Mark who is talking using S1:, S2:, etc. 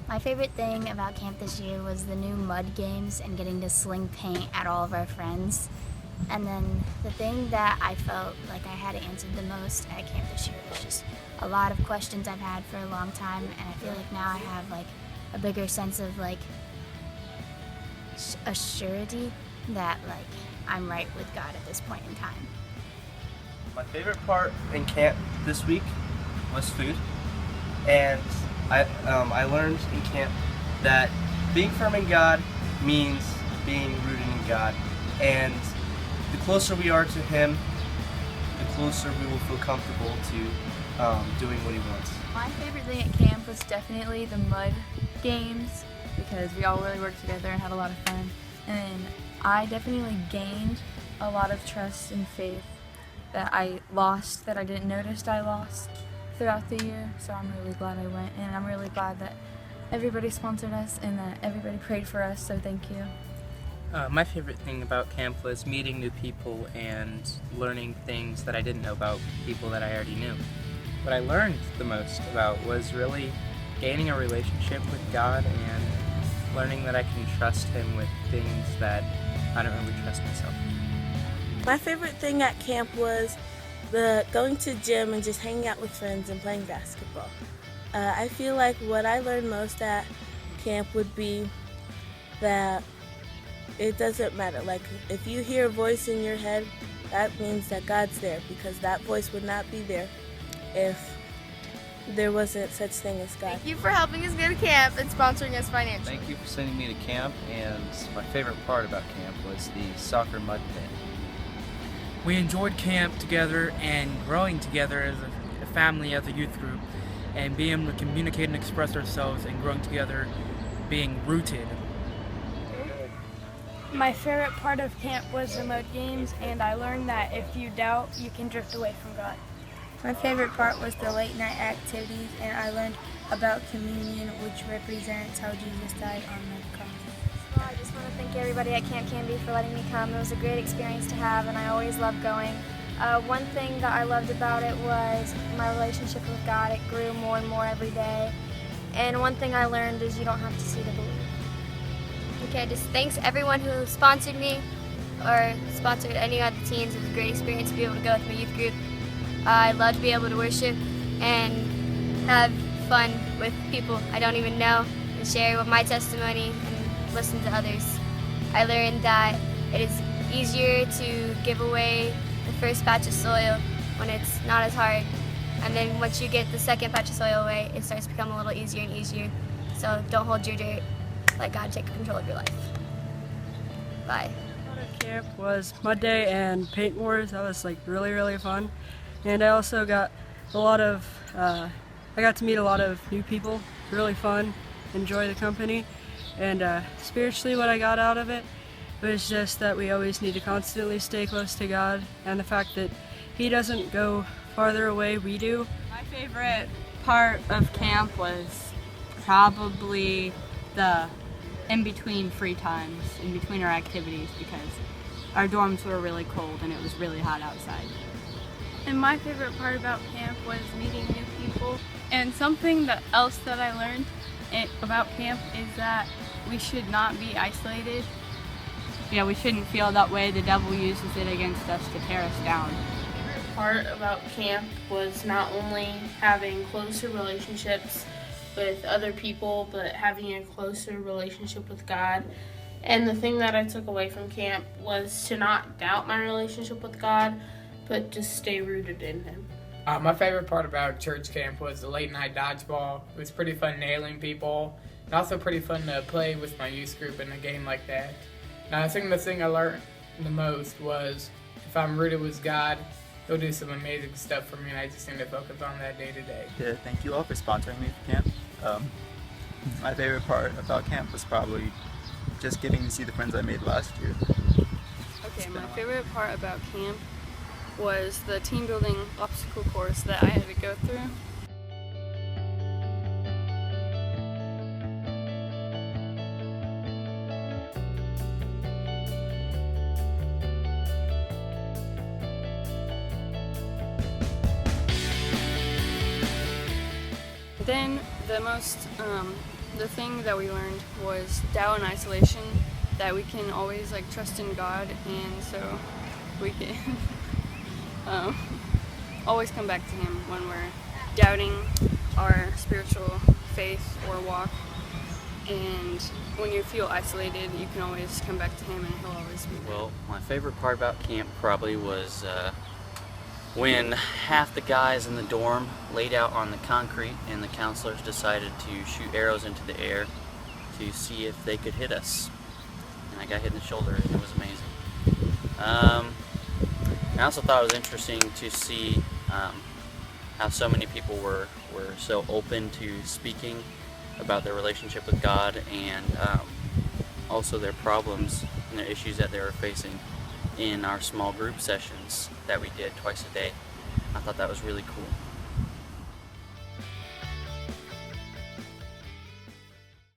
S1: My favorite thing about camp this year was the new mud games and getting to sling paint at all of our friends. And then the thing that I felt like I had answered the most at camp this year was just a lot of questions I've had for a long time, and I feel like now I have like a bigger sense of like a surety that like I'm right with God at this point in time.
S2: My favorite part in camp this week was food, and I learned in camp that being firm in God means being rooted in God, and the closer we are to Him, the closer we will feel comfortable to doing what He wants.
S3: My favorite thing at camp was definitely the mud games because we all really worked together and had a lot of fun. And I definitely gained a lot of trust and faith that I lost, that I didn't notice I lost throughout the year. So I'm really glad I went, and I'm really glad that everybody sponsored us and that everybody prayed for us, so thank you.
S4: My favorite thing about camp was meeting new people and learning things that I didn't know about people that I already knew. What I learned the most about was really gaining a relationship with God and learning that I can trust Him with things that I don't really trust myself.
S5: My favorite thing at camp was the going to gym and just hanging out with friends and playing basketball. I feel like what I learned most at camp would be that it doesn't matter. Like, if you hear a voice in your head, that means that God's there, because that voice would not be there if there wasn't such thing as God.
S6: Thank you for helping us go to camp and sponsoring us financially.
S7: Thank you for sending me to camp, and my favorite part about camp was the soccer mud pit.
S8: We enjoyed camp together and growing together as a family, as a youth group, and being able to communicate and express ourselves and growing together, being rooted.
S9: My favorite part of camp was the mud games, and I learned that if you doubt, you can drift away from God.
S10: My favorite part was the late night activities, and I learned about communion, which represents how Jesus died on the cross.
S11: Well, I just want to thank everybody at Camp Canby for letting me come. It was a great experience to have, and I always love going. One thing that I loved about it was my relationship with God. It grew more and more every day. And one thing I learned is you don't have to see to believe.
S6: Okay, just thanks everyone who sponsored me or sponsored any other teams. It was a great experience to be able to go with my youth group. I love to be able to worship and have fun with people I don't even know and share with my testimony and listen to others. I learned that it is easier to give away the first patch of soil when it's not as hard. And then once you get the second patch of soil away, it starts to become a little easier and easier. So don't hold your dirt. Let God take control of your life. Bye.
S12: Camp was mud day and paint wars. That was like really fun. And I also got I got to meet a lot of new people. Really fun, enjoy the company. And spiritually what I got out of it was just that we always need to constantly stay close to God, and the fact that He doesn't go farther away, we do.
S13: My favorite part of camp was probably the in-between free times, in between our activities, because our dorms were really cold and it was really hot outside.
S9: And my favorite part about camp was meeting new people. And something else that I learned about camp is that we should not be isolated.
S13: Yeah, we shouldn't feel that way. The devil uses it against us to tear us down.
S14: My favorite part about camp was not only having closer relationships with other people, but having a closer relationship with God. And the thing that I took away from camp was to not doubt my relationship with God, but just stay rooted in Him.
S15: My favorite part about church camp was the late night dodgeball. It was pretty fun nailing people, and also pretty fun to play with my youth group in a game like that. And I think the thing I learned the most was if I'm rooted with God, He'll do some amazing stuff for me, and I just need to focus on that day to day.
S16: Yeah, thank you all for sponsoring me for camp. My favorite part about camp was probably just getting to see the friends I made last year.
S3: Okay, my favorite part about camp was the team building obstacle course that I had to go through. Then the most
S9: the thing that we learned was doubt and isolation, that we can always like trust in God, and so we can always come back to Him when we're doubting our spiritual faith or walk. And when you feel isolated, you can always come back to Him, and He'll always be there.
S17: Well, my favorite part about camp probably was when half the guys in the dorm laid out on the concrete and the counselors decided to shoot arrows into the air to see if they could hit us. And I got hit in the shoulder, and it was amazing. I also thought it was interesting to see how so many people were so open to speaking about their relationship with God, and also their problems and their issues that they were facing in our small group sessions that we did twice a day. I thought that was really cool.